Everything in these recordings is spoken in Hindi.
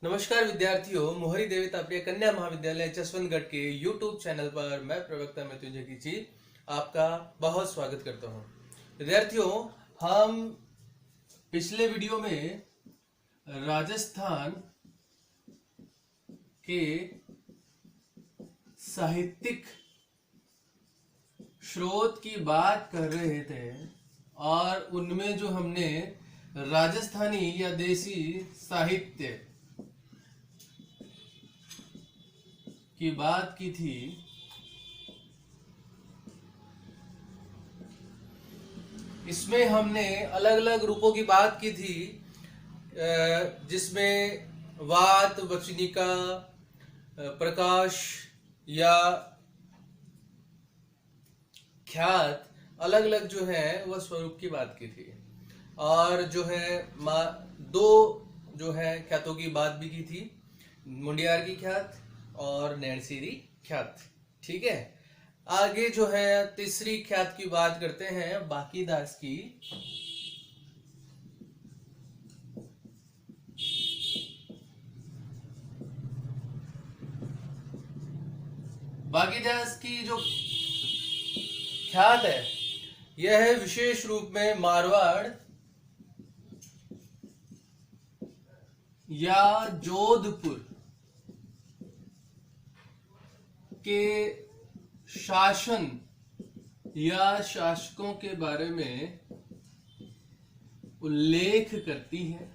नमस्कार विद्यार्थियों, मोहरी देवी तापड़िया कन्या महाविद्यालय जसवंतगढ़ के YouTube चैनल पर मैं प्रवक्ता मृत्युंजय जी आपका बहुत स्वागत करता हूं। विद्यार्थियों, हम पिछले वीडियो में राजस्थान के साहित्यिक स्रोत की बात कर रहे थे और उनमें जो हमने राजस्थानी या देसी साहित्य की बात की थी। इसमें हमने अलग अलग रूपों की बात की थी, जिसमें वात, वचनिका, प्रकाश या ख्यात अलग अलग जो है वह स्वरूप की बात की थी। और जो है दो जो है ख्यातों की बात भी की थी, मुंडियार की ख्यात और नैनसीरी ख्यात। ठीक है, आगे जो है तीसरी ख्यात की बात करते हैं, बाकीदास की। बाकीदास की जो ख्यात है यह है विशेष रूप में मारवाड़ या जोधपुर के शासन या शासकों के बारे में उल्लेख करती है।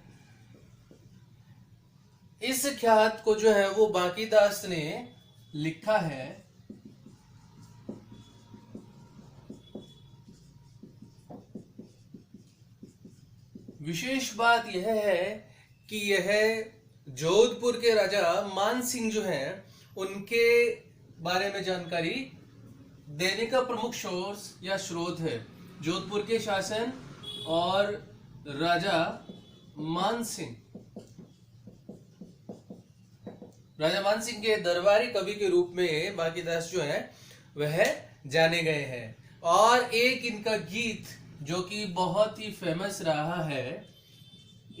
इस ख्यात को जो है वो बाकीदास ने लिखा है। विशेष बात यह है कि यह जोधपुर के राजा मान सिंह जो हैं उनके बारे में जानकारी देने का प्रमुख सोर्स या स्रोत है। जोधपुर के शासन और राजा मान सिंह के दरबारी कवि के रूप में बाकीदास जो है वह जाने गए हैं। और एक इनका गीत जो कि बहुत ही फेमस रहा है,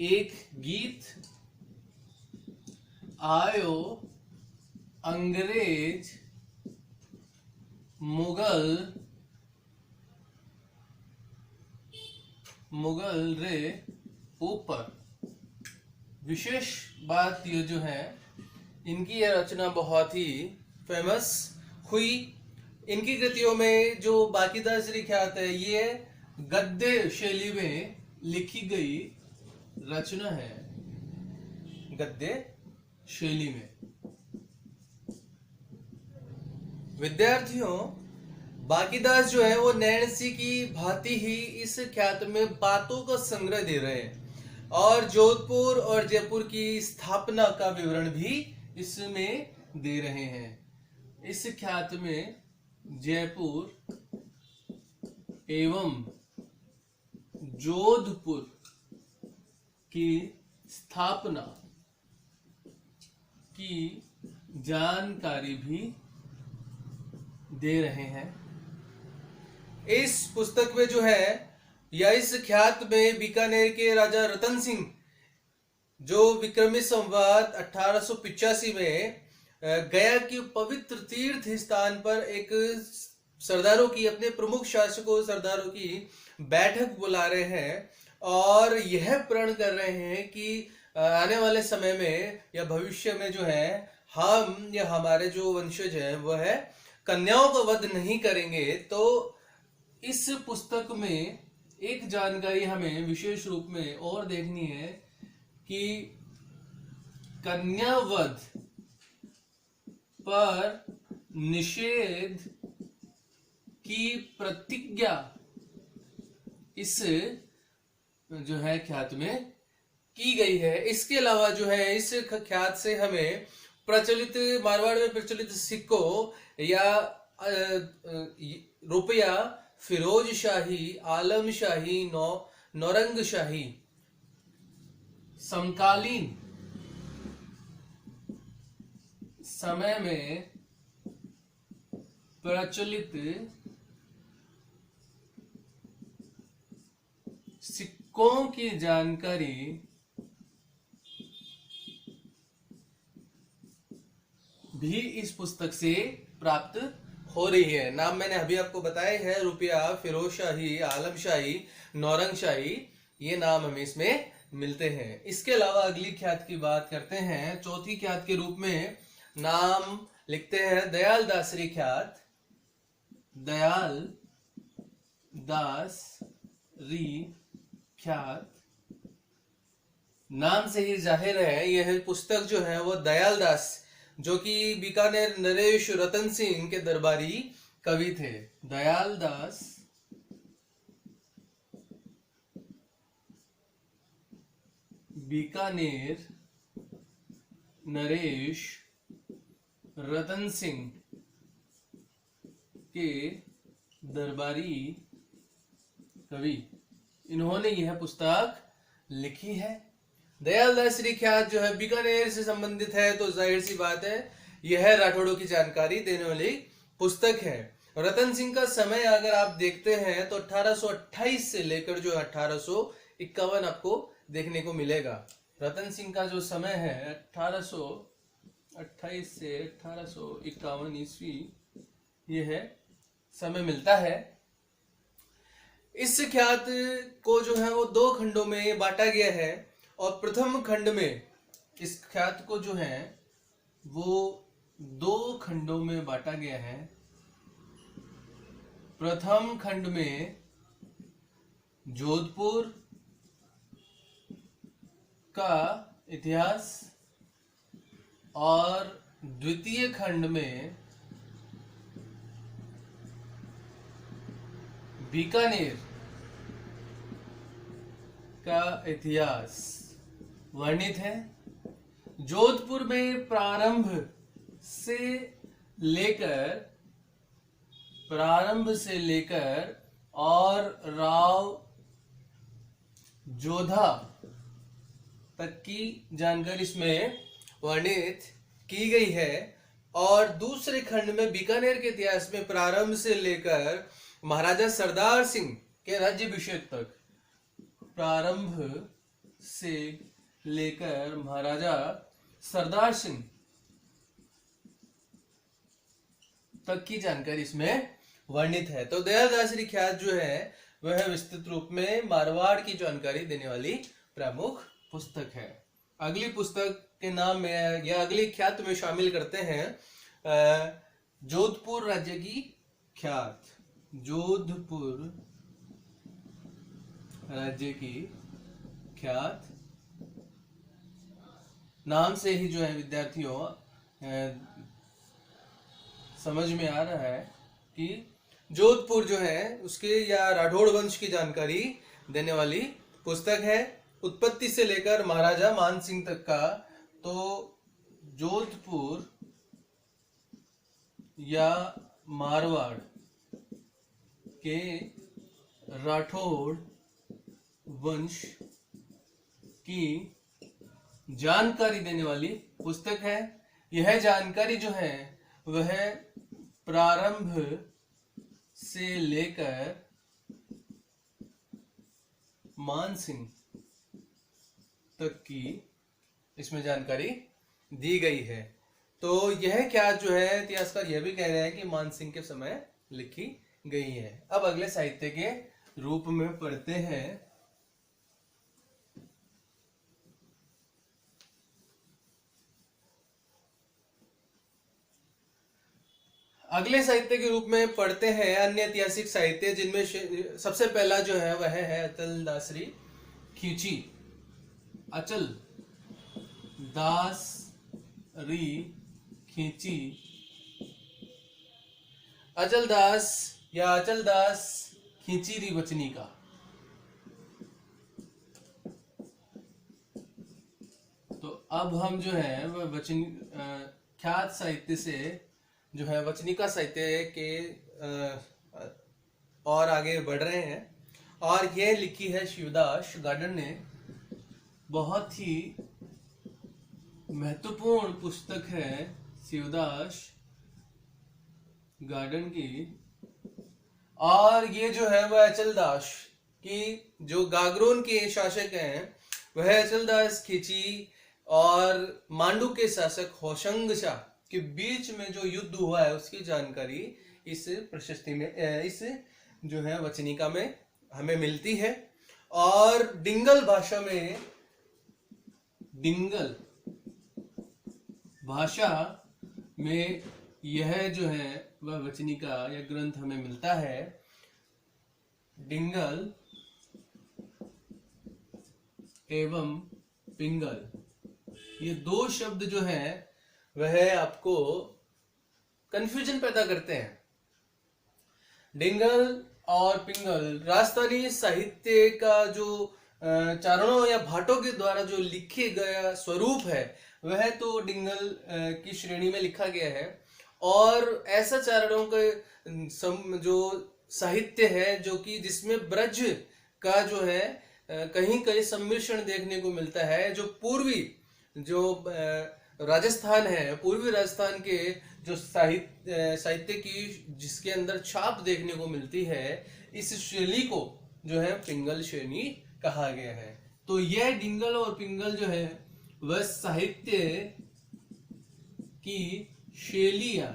एक गीत आयो अंग्रेज मुगल रे ऊपर। विशेष बात ये जो है, इनकी यह रचना बहुत ही फेमस हुई। इनकी कृतियों में जो बाकीदास की ख्यात है ये गद्य शैली में लिखी गई रचना है, गद्य शैली में। विद्यार्थियों, बाकीदास जो है वो नैणसी की भांति ही इस ख्यात में बातों का संग्रह दे रहे हैं और जोधपुर और जयपुर की स्थापना का विवरण भी इसमें दे रहे हैं। इस ख्यात में जयपुर एवं जोधपुर की स्थापना की जानकारी भी दे रहे हैं। इस पुस्तक में जो है या इस ख्यात में बीकानेर के राजा रतन सिंह जो विक्रमी संवत 1885 में गया के पवित्र तीर्थ स्थान पर एक सरदारों की, अपने प्रमुख शासकों सरदारों की बैठक बुला रहे हैं और यह प्रण कर रहे हैं कि आने वाले समय में या भविष्य में जो है हम या हमारे जो वंशज हैं वह कन्याओं का वध नहीं करेंगे। तो इस पुस्तक में एक जानकारी हमें विशेष रूप में और देखनी है कि कन्या वध पर निषेध की प्रतिज्ञा इस जो है ख्यात में की गई है। इसके अलावा जो है इस ख्यात से हमें प्रचलित मारवाड़ में प्रचलित सिक्कों या रुपया, फिरोज शाही, आलम शाही, नौरंग शाही, समकालीन समय में प्रचलित सिक्कों की जानकारी भी इस पुस्तक से प्राप्त हो रही है। नाम मैंने अभी आपको बताए हैं, रुपया, फिरोज शाही, आलम शाही, नौरंग शाही, ये नाम हमें इसमें मिलते हैं। इसके अलावा अगली ख्यात की बात करते हैं। चौथी ख्यात के रूप में नाम लिखते हैं दयाल दासरी ख्यात। दयाल दासरी ख्यात नाम से ही जाहिर है यह पुस्तक जो है वो दयाल दास, जो कि बीकानेर नरेश रतन सिंह के दरबारी कवि थे। दयाल दास बीकानेर नरेश रतन सिंह के दरबारी कवि, इन्होंने यह पुस्तक लिखी है। दयाल दासरी ख्यात जो है बीकानेर से संबंधित है, तो जाहिर सी बात है यह राठौड़ों की जानकारी देने वाली पुस्तक है। रतन सिंह का समय अगर आप देखते हैं तो 1828 से लेकर जो 1851 आपको देखने को मिलेगा। रतन सिंह का जो समय है 1828 से 1851 ईस्वी, यह समय मिलता है। इस ख्यात को जो है वो 2 खंडों में बांटा गया है, और प्रथम खंड में इस ख्यात को जो है वो 2 खंडों में बांटा गया है। प्रथम खंड में जोधपुर का इतिहास, और द्वितीय खंड में बीकानेर का इतिहास वर्णित है। जोधपुर में प्रारंभ से लेकर और राव जोधा तक की जानकारी इसमें वर्णित की गई है। और दूसरे खंड में बीकानेर के इतिहास में प्रारंभ से लेकर महाराजा सरदार सिंह के राज्याभिषेक तक, प्रारंभ से लेकर महाराजा सरदार सिंह तक की जानकारी इसमें वर्णित है। तो दयाल दासरी ख्यात जो है वह विस्तृत रूप में मारवाड़ की जानकारी देने वाली प्रमुख पुस्तक है। अगली पुस्तक के नाम में या अगली ख्यात में शामिल करते हैं जोधपुर राज्य की ख्यात। जोधपुर राज्य की ख्यात नाम से ही जो है विद्यार्थियों समझ में आ रहा है कि जोधपुर जो है उसके या राठौड़ वंश की जानकारी देने वाली पुस्तक है। उत्पत्ति से लेकर महाराजा मान सिंह तक का। तो जोधपुर या मारवाड़ के राठौड़ वंश की जानकारी देने वाली पुस्तक है। यह जानकारी जो है वह प्रारंभ से लेकर मान सिंह तक की इसमें जानकारी दी गई है। तो यह क्या जो है इतिहासकार यह भी कह रहे हैं कि मान सिंह के समय लिखी गई है। अब अगले साहित्य के रूप में पढ़ते हैं। अगले साहित्य के रूप में पढ़ते हैं अन्य ऐतिहासिक साहित्य, जिनमें सबसे पहला जो है वह है अचल दासरी खींची। अचल दासरी खींची, अचल दास या अचल दास खींची री वचनी का। तो अब हम जो है वह वचन ख्यात साहित्य से जो है वचनिका साहित्य के और आगे बढ़ रहे हैं। और यह लिखी है शिवदास गार्डन ने। बहुत ही महत्वपूर्ण पुस्तक है शिवदास गार्डन की। और ये जो है वह अचलदास की जो गागरोन के शासक हैं वह अचलदास खींची और मांडू के शासक होशंग शाह के बीच में जो युद्ध हुआ है उसकी जानकारी इस प्रशस्ति में, इस जो है वचनिका में हमें मिलती है। और डिंगल भाषा में यह जो है वह वचनिका या ग्रंथ हमें मिलता है। डिंगल एवं पिंगल, ये दो शब्द जो है वह आपको कंफ्यूजन पैदा करते हैं। डिंगल और पिंगल राजस्थानी साहित्य का जो चारणों या भाटों के द्वारा जो लिखे गया स्वरूप है वह तो डिंगल की श्रेणी में लिखा गया है। और ऐसा चारणों का जो साहित्य है जो कि जिसमें ब्रज का जो है कहीं कहीं सम्मिश्रण देखने को मिलता है। जो पूर्वी जो राजस्थान है, पूर्वी राजस्थान के जो साहित्य की जिसके अंदर छाप देखने को मिलती है, इस शैली को जो है पिंगल शैली कहा गया है। तो यह डिंगल और पिंगल जो है वह साहित्य की शैलियां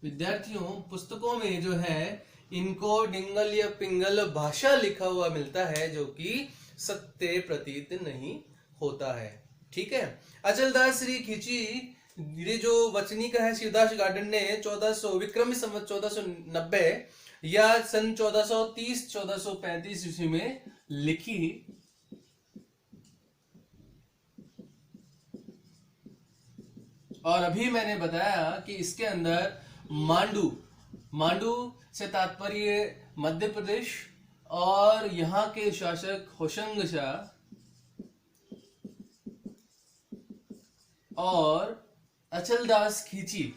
विद्यार्थियों पुस्तकों में जो है इनको डिंगल या पिंगल भाषा लिखा हुआ मिलता है, जो कि सत्य प्रतीत नहीं होता है। ठीक है। अचलदास श्री खींची, ये जो वचनिका है शिवदास गार्डन ने 1400 विक्रमी संवत 1490 या सन 1430-1435 ईस्वी में लिखी। और अभी मैंने बताया कि इसके अंदर मांडू से तात्पर्य मध्य प्रदेश और यहाँ के शासक होशंग शाह और अचलदास खींची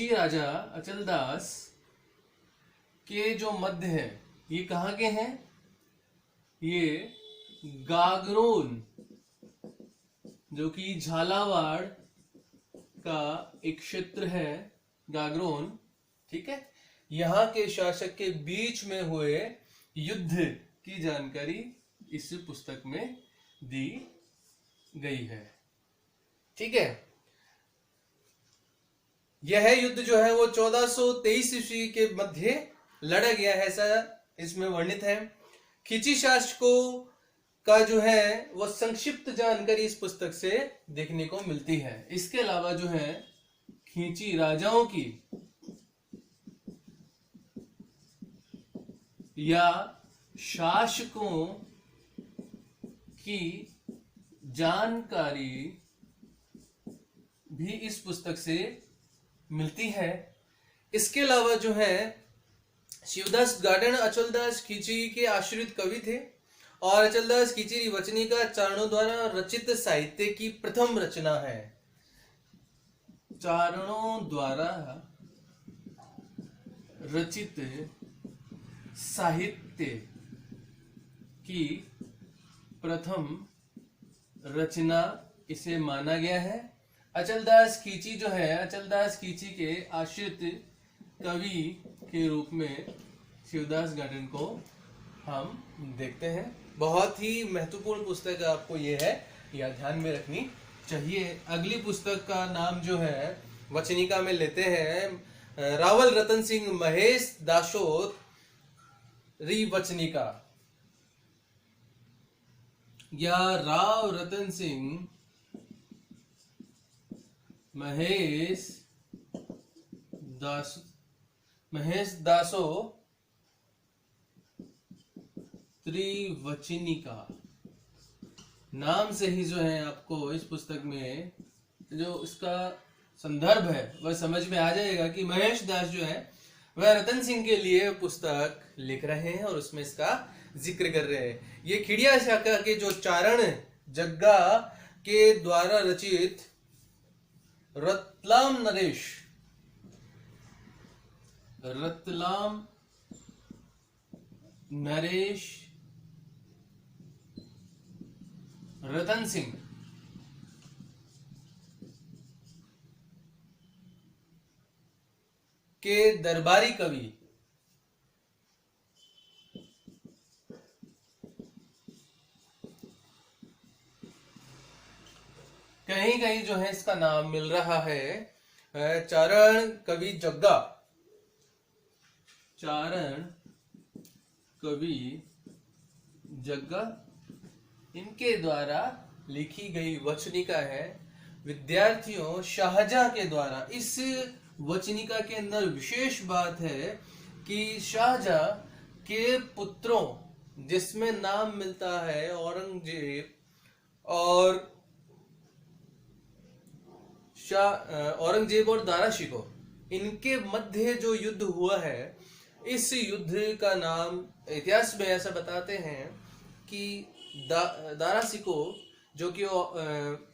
राजा अचलदास के जो मध्य है, ये कहाँ के हैं? ये गागरोन, जो कि झालावाड़ का एक क्षेत्र है, गागरोन। ठीक है। यहाँ के शासक के बीच में हुए युद्ध की जानकारी इस पुस्तक में दी गई है। ठीक है। यह युद्ध जो है वो 1423 ईस्वी के मध्य लड़ा गया है, ऐसा इसमें वर्णित है। खींची शासकों का जो है वो संक्षिप्त जानकारी इस पुस्तक से देखने को मिलती है। इसके अलावा जो है खींची राजाओं की या शासकों की जानकारी भी इस पुस्तक से मिलती है। इसके अलावा जो है शिवदास गार्डन अचलदास खींची के आश्रित कवि थे और अचलदास खींची वचनिका चारणों द्वारा रचित साहित्य की प्रथम रचना है। चारणों द्वारा रचित साहित्य की प्रथम रचना इसे माना गया है। अचलदास खींची जो है, अचलदास खींची के आश्रित कवि के रूप में शिवदास गार्डन को हम देखते हैं। बहुत ही महत्वपूर्ण पुस्तक आपको ये है, यह ध्यान में रखनी चाहिए। अगली पुस्तक का नाम जो है वचनिका में लेते हैं रावल रतन सिंह महेश दासोत री वचनिका या राव रतन सिंह महेश दासो त्रिवचनिका नाम से ही जो है आपको इस पुस्तक में जो इसका संदर्भ है वह समझ में आ जाएगा कि महेश दास जो है वह रतन सिंह के लिए पुस्तक लिख रहे हैं और उसमें इसका जिक्र कर रहे हैं। ये खिड़िया शाखा के जो चारण जग्गा के द्वारा रचित रतलाम नरेश रतन सिंह के दरबारी कवि कहीं कहीं जो है इसका नाम मिल रहा है चारण कवि जग्गा, चारण कवि जग्गा, इनके द्वारा लिखी गई वचनिका है। विद्यार्थियों, शाहजहां के द्वारा, इस वचनिका के अंदर विशेष बात है कि शाहजहां के पुत्रों, जिसमें नाम मिलता है औरंगजेब और औरंगजेब और दारा शिकोह, इनके मध्य जो युद्ध हुआ है, इस युद्ध का नाम इतिहास में ऐसा बताते हैं कि दारा शिकोह जो कि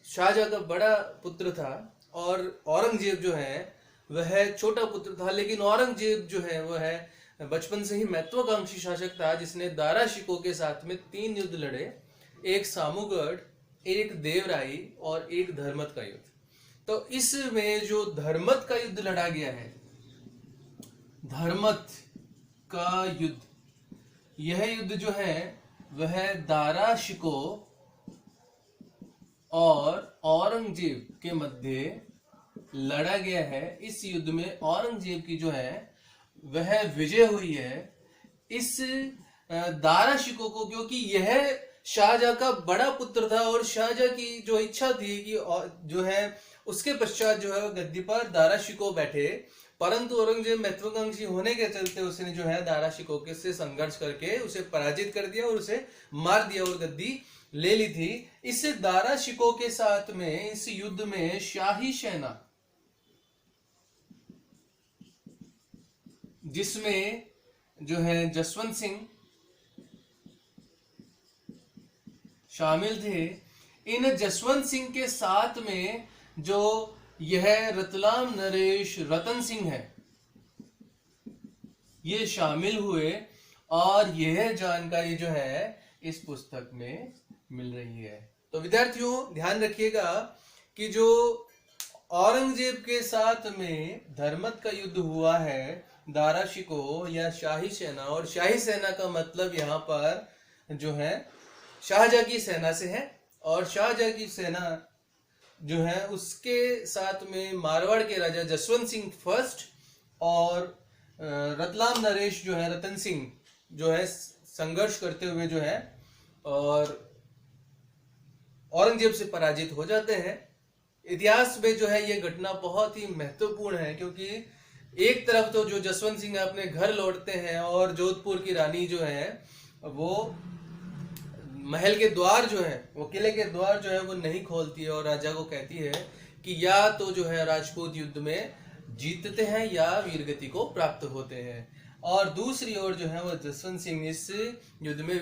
शाहजहां का बड़ा पुत्र था और औरंगजेब जो है वह छोटा पुत्र था, लेकिन औरंगजेब जो है वह बचपन से ही महत्वाकांक्षी शासक था, जिसने दारा शिकोह के साथ में 3 युद्ध लड़े, एक सामूगढ़, एक देवराई और एक धर्मत का युद्ध। तो इसमें जो धर्मत का युद्ध लड़ा गया है, धर्मत का युद्ध, यह युद्ध जो है वह दारा शिकोह और औरंगजेब के मध्य लड़ा गया है। इस युद्ध में औरंगजेब की जो है वह विजय हुई है इस दारा शिकोह को, क्योंकि यह शाहजहां का बड़ा पुत्र था और शाहजहां की जो इच्छा थी कि जो है उसके पश्चात जो है गद्दी पर दारा शिकोह बैठे, परंतु औरंगजेब महत्वाकांक्षी होने के चलते उसने जो है दारा शिकोह के से संघर्ष करके उसे पराजित कर दिया और उसे मार दिया और गद्दी ले ली थी। इस दारा शिकोह के साथ में इस युद्ध में शाही सेना, जिसमें जो है जसवंत सिंह शामिल थे, इन जसवंत सिंह के साथ में जो यह रतलाम नरेश रतन सिंह है, ये शामिल हुए और यह जानकारी जो है इस पुस्तक में मिल रही है। तो विद्यार्थियों ध्यान रखिएगा कि जो औरंगजेब के साथ में धर्मत का युद्ध हुआ है, दारा शिकोह या शाही सेना, और शाही सेना का मतलब यहाँ पर जो है शाहजहां की सेना से है, और शाहजहां की सेना जो है उसके साथ में मारवाड़ के राजा जसवंत सिंह फर्स्ट और रतलाम नरेश जो है रतन सिंह जो है संघर्ष करते हुए जो है और औरंगजेब से पराजित हो जाते हैं। इतिहास में जो है ये घटना बहुत ही महत्वपूर्ण है, क्योंकि एक तरफ तो जो जसवंत सिंह अपने घर लौटते हैं और जोधपुर की रानी जो है वो महल के द्वार जो है, वो किले के द्वार जो है वो नहीं खोलती है और राजा को कहती है कि या तो जो है राजपूत युद्ध में जीतते हैं या वीरगति को प्राप्त होते हैं। और दूसरी ओर जो है वो जसवंत सिंह इस युद्ध में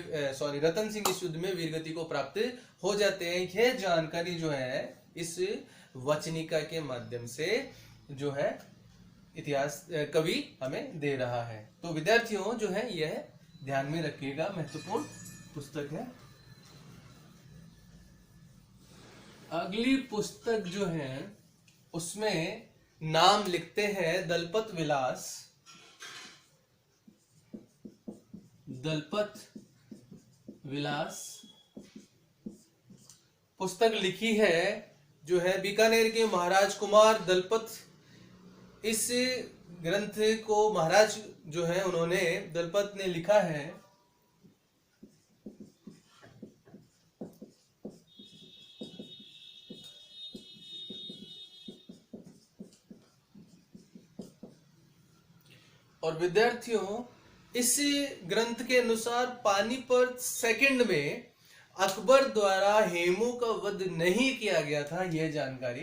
रतन सिंह इस युद्ध में वीरगति को प्राप्त हो जाते हैं। यह जानकारी जो है इस वचनिका के माध्यम से जो है इतिहास कवि हमें दे रहा है। तो विद्यार्थियों जो है यह ध्यान में रखिएगा, महत्वपूर्ण पुस्तक है। अगली पुस्तक जो है उसमें नाम लिखते हैं दलपत विलास, दलपत विलास पुस्तक लिखी है जो है बीकानेर के महाराज कुमार दलपत। इस ग्रंथ को महाराज जो है उन्होंने दलपत ने लिखा है। और विद्यार्थियों इस ग्रंथ के अनुसार पानीपत सेकंड में अकबर द्वारा हेमू का वध नहीं किया गया था, यह जानकारी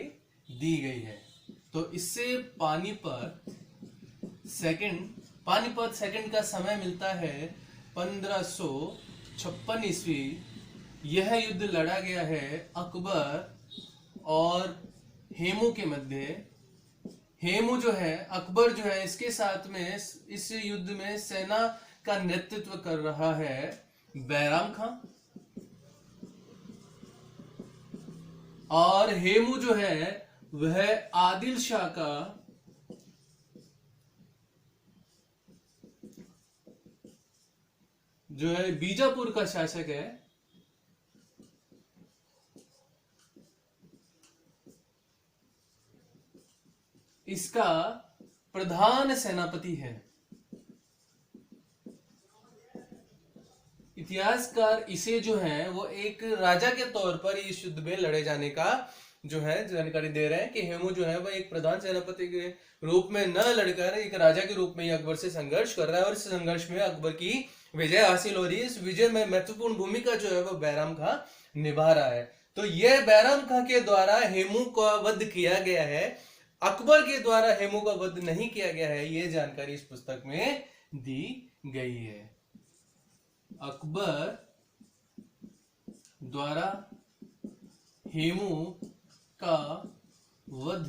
दी गई है। तो इससे पानीपत सेकंड का समय मिलता है 1556 ईस्वी। यह युद्ध लड़ा गया है अकबर और हेमू के मध्य। हेमू जो है अकबर जो है इसके साथ में इस युद्ध में सेना का नेतृत्व कर रहा है बैराम खां, और हेमू जो है वह आदिल शाह का जो है बीजापुर का शासक है। इसका प्रधान सेनापति है। इतिहासकार इसे जो है वो एक राजा के तौर पर इस युद्ध में लड़े जाने का जो है जानकारी दे रहे हैं कि हेमू जो है वह एक प्रधान सेनापति के रूप में न लड़कर एक राजा के रूप में अकबर से संघर्ष कर रहा है, और इस संघर्ष में अकबर की विजय हासिल हो रही है। इस विजय में महत्वपूर्ण भूमिका जो है वो बैराम खां निभा रहा है। तो यह बैराम खां के द्वारा हेमू का वध किया गया है, अकबर के द्वारा हेमू का वध नहीं किया गया है, ये जानकारी इस पुस्तक में दी गई है। अकबर द्वारा हेमू का वध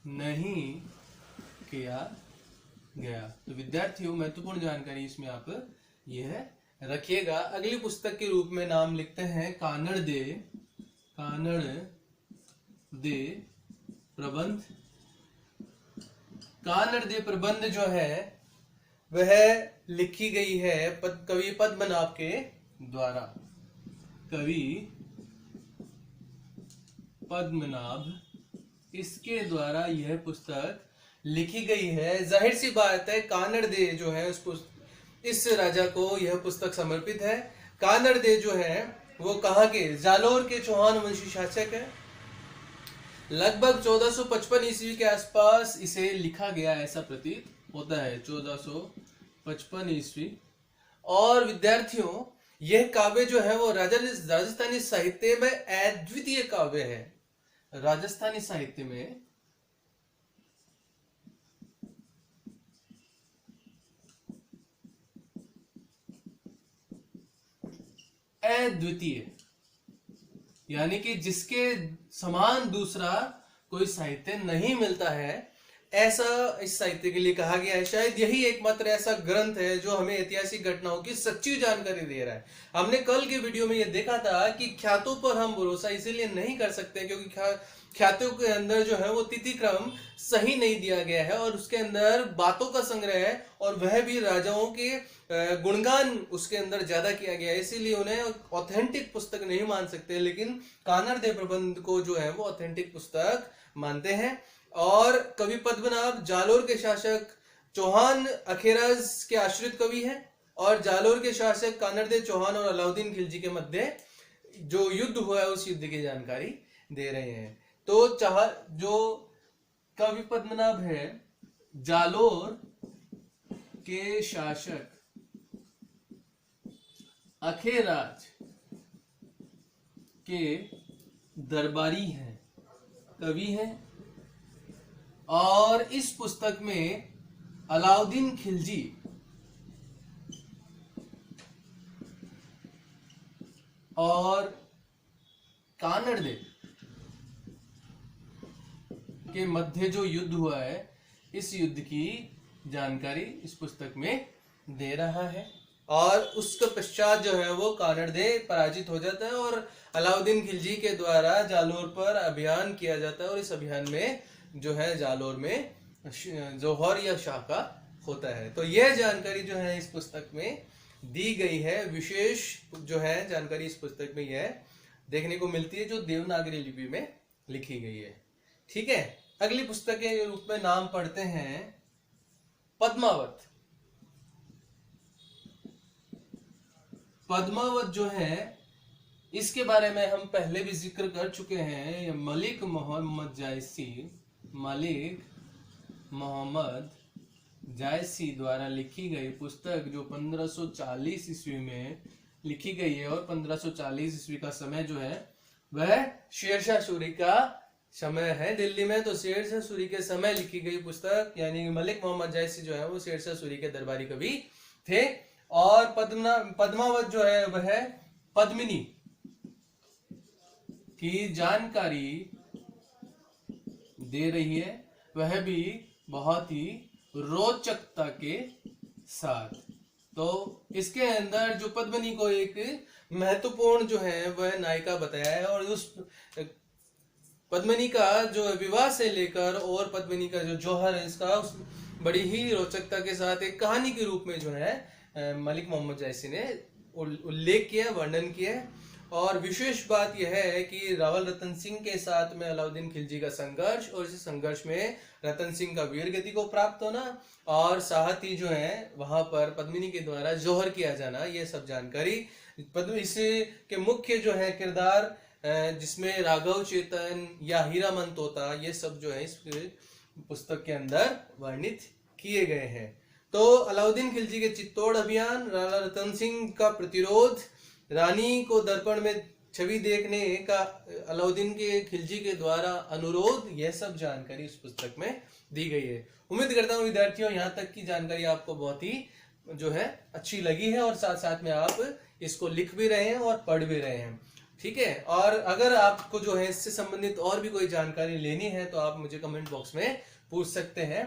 नहीं किया गया। तो विद्यार्थियों महत्वपूर्ण जानकारी इसमें आप यह रखिएगा। अगली पुस्तक के रूप में नाम लिखते हैं कानड़ दे प्रबंध। कानड़ दे प्रबंध जो है वह लिखी गई है कवि पद्मनाभ के द्वारा। कवि पद्मनाभ इसके द्वारा यह पुस्तक लिखी गई है। जाहिर सी बात है कानड़ दे जो है इस राजा को यह पुस्तक समर्पित है। कानड़ दे जो है वो कहाँ के, जालोर के चौहान वंशी शासक है। लगभग 1455 ईस्वी के आसपास इसे लिखा गया ऐसा प्रतीत होता है, 1455 ईस्वी। और विद्यार्थियों यह काव्य जो है वो राजस्थानी साहित्य में अद्वितीय काव्य है। राजस्थानी साहित्य में अद्वितीय, यानी कि जिसके समान दूसरा कोई साहित्य नहीं मिलता है, ऐसा इस साहित्य के लिए कहा गया है। शायद यही एकमात्र ऐसा ग्रंथ है जो हमें ऐतिहासिक घटनाओं की सच्ची जानकारी दे रहा है। हमने कल के वीडियो में यह देखा था कि ख्यातों पर हम भरोसा इसीलिए नहीं कर सकते क्योंकि ख्यातों के अंदर जो है वो तिथि क्रम सही नहीं दिया गया है, और उसके अंदर बातों का संग्रह है, और वह भी राजाओं के गुणगान उसके अंदर ज्यादा किया गया है, इसीलिए उन्हें ऑथेंटिक पुस्तक नहीं मान सकते। लेकिन कानड़ दे प्रबंध को जो है वो ऑथेंटिक पुस्तक मानते हैं। और कवि पद्मनाभ जालोर के शासक चौहान अखेराज के आश्रित कवि हैं, और जालोर के शासक कानड़ दे चौहान और अलाउद्दीन खिलजी के मध्य जो युद्ध हुआ है उस युद्ध की जानकारी दे रहे हैं। तो जो कवि पद्मनाभ है जालोर के शासक अखेराज के दरबारी हैं, कवि हैं, और इस पुस्तक में अलाउद्दीन खिलजी और कानड़ दे के मध्य जो युद्ध हुआ है इस युद्ध की जानकारी इस पुस्तक में दे रहा है। और उसके पश्चात जो है वो कानड़ दे पराजित हो जाता है और अलाउद्दीन खिलजी के द्वारा जालोर पर अभियान किया जाता है, और इस अभियान में जो है जालोर में जौहर या शाका होता है। तो यह जानकारी जो है इस पुस्तक में दी गई है। विशेष जो है जानकारी इस पुस्तक में यह देखने को मिलती है जो देवनागरी लिपि में लिखी गई है। ठीक है, अगली पुस्तक के रूप में नाम पढ़ते हैं पद्मावत। पद्मावत जो है इसके बारे में हम पहले भी जिक्र कर चुके हैं। मलिक मोहम्मद जायसी द्वारा लिखी गई पुस्तक जो 1540 ईस्वी में लिखी गई है, और 1540 ईस्वी का समय जो है वह शेरशाह सूरी का समय है दिल्ली में। तो शेरशाह सूरी के समय लिखी गई पुस्तक, यानी मलिक मोहम्मद जायसी जो है वो शेरशाह सूरी के दरबारी कवि थे। और पद्मावत जो है वह पद्मिनी की जानकारी दे रही है, वह भी बहुत ही रोचकता के साथ। तो इसके अंदर जो पद्मिनी को एक महत्वपूर्ण जो है वह नायिका बताया है, और उस पद्मिनी का जो विवाह से लेकर और पद्मिनी का जो जौहर है इसका बड़ी ही रोचकता के साथ एक कहानी के रूप में जो है मलिक मोहम्मद जायसी ने उल्लेख किया, वर्णन किया। और विशेष बात यह है कि रावल रतन सिंह के साथ में अलाउद्दीन खिलजी का संघर्ष और इस संघर्ष में रतन सिंह का वीर गति को प्राप्त होना और साथ ही जो है वहां पर पद्मिनी के द्वारा जोहर किया जाना, ये सब जानकारी इसके मुख्य जो है किरदार जिसमें राघव चेतन या हीरामन तोता, ये सब जो है इस पुस्तक के अंदर वर्णित किए गए हैं। तो अलाउद्दीन खिलजी के चित्तौड़ अभियान, राणा रतन सिंह का प्रतिरोध, रानी को दर्पण में छवि देखने का अलाउद्दीन के खिलजी के द्वारा अनुरोध, यह सब जानकारी इस पुस्तक में दी गई है। उम्मीद करता हूँ विद्यार्थियों यहाँ तक की जानकारी आपको बहुत ही जो है अच्छी लगी है और साथ साथ में आप इसको लिख भी रहे हैं और पढ़ भी रहे हैं। ठीक है, और अगर आपको जो है इससे संबंधित और भी कोई जानकारी लेनी है तो आप मुझे कमेंट बॉक्स में पूछ सकते हैं।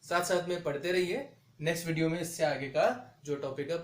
साथ साथ में पढ़ते रहिए। नेक्स्ट वीडियो में इससे आगे का जो टॉपिक है